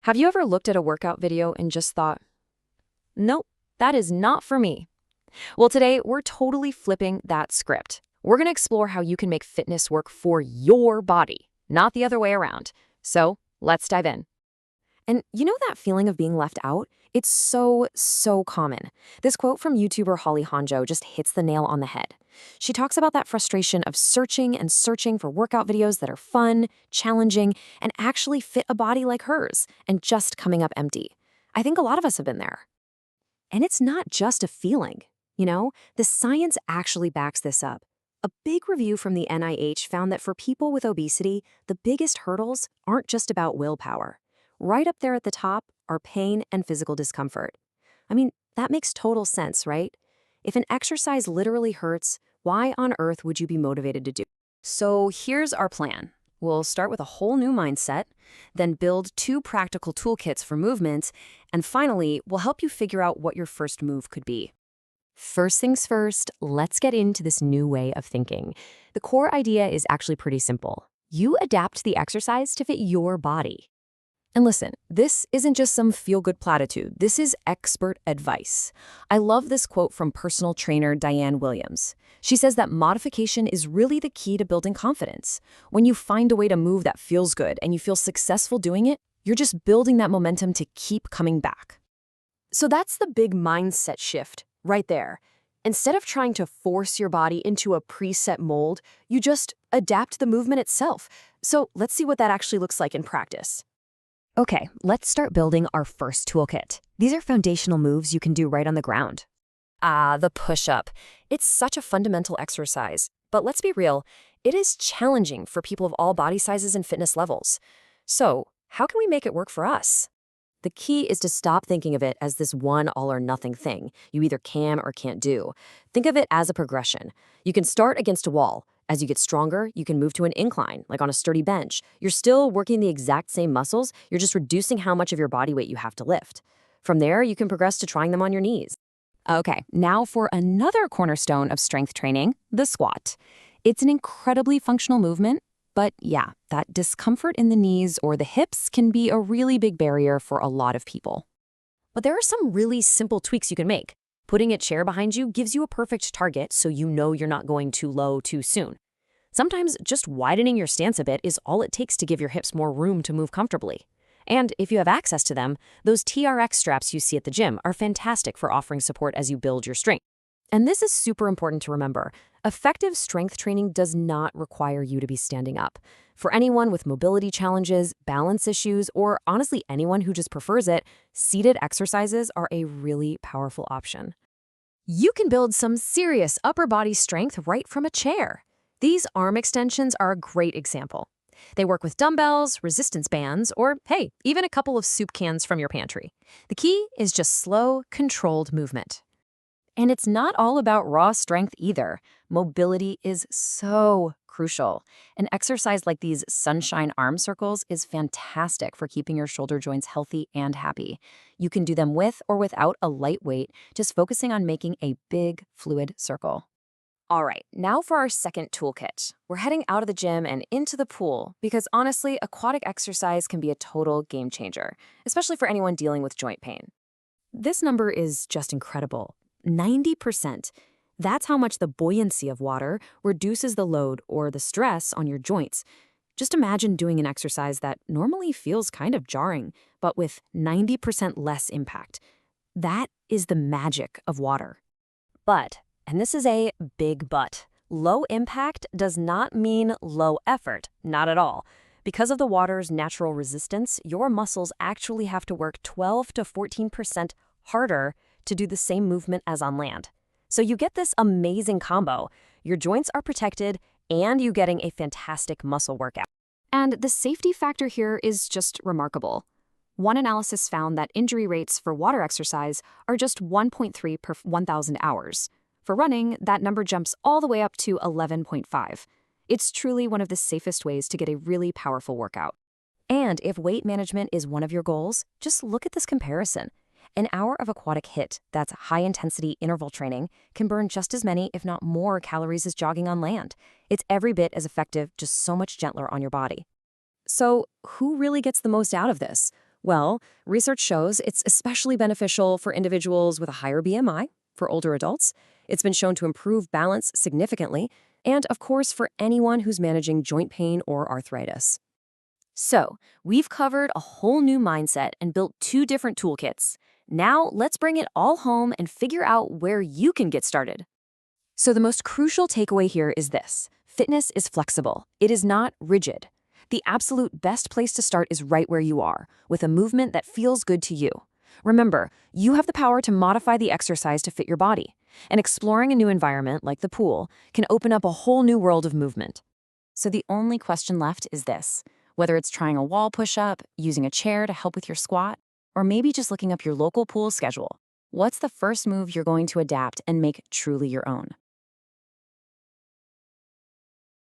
Have you ever looked at a workout video and just thought, nope, that is not for me? Well, today we're totally flipping that script. We're going to explore how you can make fitness work for your body, not the other way around. So let's dive in. And you know that feeling of being left out? It's so common. This quote from YouTuber Holly Honjo just hits the nail on the head. She talks about that frustration of searching and searching for workout videos that are fun, challenging, and actually fit a body like hers, and just coming up empty. I think a lot of us have been there. And it's not just a feeling. The science actually backs this up. A big review from the NIH found that for people with obesity, the biggest hurdles aren't just about willpower. Right up there at the top are pain and physical discomfort. I mean, that makes total sense, right? If an exercise literally hurts, why on earth would you be motivated to do it? So here's our plan. We'll start with a whole new mindset, then build 2 practical toolkits for movement, and finally, we'll help you figure out what your first move could be. First things first, let's get into this new way of thinking. The core idea is actually pretty simple. You adapt the exercise to fit your body. And listen, this isn't just some feel-good platitude. This is expert advice. I love this quote from personal trainer Diane Williams. She says that modification is really the key to building confidence. When you find a way to move that feels good and you feel successful doing it, you're just building that momentum to keep coming back. So that's the big mindset shift right there. Instead of trying to force your body into a preset mold, you just adapt the movement itself. So let's see what that actually looks like in practice. Okay, let's start building our first toolkit. These are foundational moves you can do right on the ground. The push-up. It's such a fundamental exercise, but let's be real, it is challenging for people of all body sizes and fitness levels. So, how can we make it work for us? The key is to stop thinking of it as this one all-or-nothing thing you either can or can't do. Think of it as a progression. You can start against a wall. As you get stronger, you can move to an incline, like on a sturdy bench. You're still working the exact same muscles, you're just reducing how much of your body weight you have to lift. From there, you can progress to trying them on your knees. Okay, now for another cornerstone of strength training, the squat. It's an incredibly functional movement, but yeah, that discomfort in the knees or the hips can be a really big barrier for a lot of people. But there are some really simple tweaks you can make. Putting a chair behind you gives you a perfect target so you know you're not going too low too soon. Sometimes just widening your stance a bit is all it takes to give your hips more room to move comfortably. And if you have access to them, those TRX straps you see at the gym are fantastic for offering support as you build your strength. And this is super important to remember. Effective strength training does not require you to be standing up. For anyone with mobility challenges, balance issues, or honestly anyone who just prefers it, seated exercises are a really powerful option. You can build some serious upper body strength right from a chair. These arm extensions are a great example. They work with dumbbells, resistance bands, or hey, even a couple of soup cans from your pantry. The key is just slow, controlled movement. And it's not all about raw strength either. Mobility is so crucial. An exercise like these sunshine arm circles is fantastic for keeping your shoulder joints healthy and happy. You can do them with or without a light weight, just focusing on making a big, fluid circle. All right, now for our second toolkit. We're heading out of the gym and into the pool because honestly, aquatic exercise can be a total game changer, especially for anyone dealing with joint pain. This number is just incredible. 90%. That's how much the buoyancy of water reduces the load or the stress on your joints. Just imagine doing an exercise that normally feels kind of jarring, but with 90% less impact. That is the magic of water. But, and this is a big but, low impact does not mean low effort, not at all. Because of the water's natural resistance, your muscles actually have to work 12 to 14% harder to do the same movement as on land. So you get this amazing combo. Your joints are protected and you're getting a fantastic muscle workout. And the safety factor here is just remarkable. One analysis found that injury rates for water exercise are just 1.3 per 1,000 hours. For running, that number jumps all the way up to 11.5. It's truly one of the safest ways to get a really powerful workout. And if weight management is one of your goals, just look at this comparison. An hour of aquatic HIIT, that's high-intensity interval training, can burn just as many, if not more, calories as jogging on land. It's every bit as effective, just so much gentler on your body. So, who really gets the most out of this? Well, research shows it's especially beneficial for individuals with a higher BMI, for older adults. It's been shown to improve balance significantly, and of course, for anyone who's managing joint pain or arthritis. So, we've covered a whole new mindset and built two different toolkits. Now, let's bring it all home and figure out where you can get started. So, the most crucial takeaway here is this: fitness is flexible, it is not rigid. The absolute best place to start is right where you are, with a movement that feels good to you. Remember, you have the power to modify the exercise to fit your body, and exploring a new environment like the pool can open up a whole new world of movement. So the only question left is this: whether it's trying a wall push-up, using a chair to help with your squat, or maybe just looking up your local pool schedule, what's the first move you're going to adapt and make truly your own?